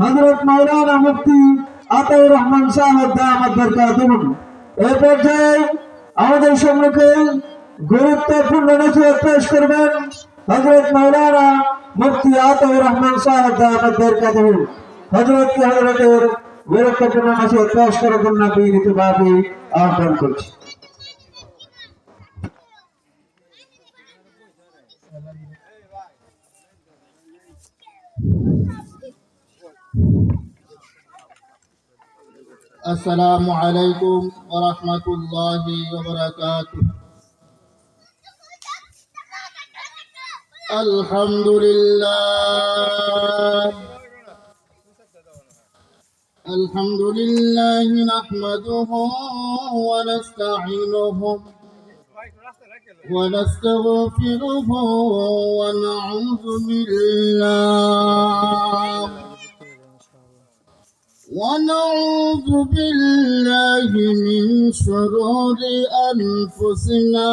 হযরত মাওলানা মুফতি আতাউর রহমান সাহেব দামাত বরকাতুহুম। এই পর্যায়ে আমাদের সম্মুখে গুরুত্বপূর্ণ নসিহত পেশ করবেন হযরত মাওলানা মুফতি আতাউর রহমান সাহেব দামাত বরকাতুহুম। হযরতের গুরুত্বপূর্ণ নসিহত পেশ করার জন্য বিনীতভাবে আহ্বান করছি। السلام عليكم ورحمة الله وبركاته. الحمد لله نحمده ونستعينه ونستغفره ونعوذ بالله من شرور أنفسنا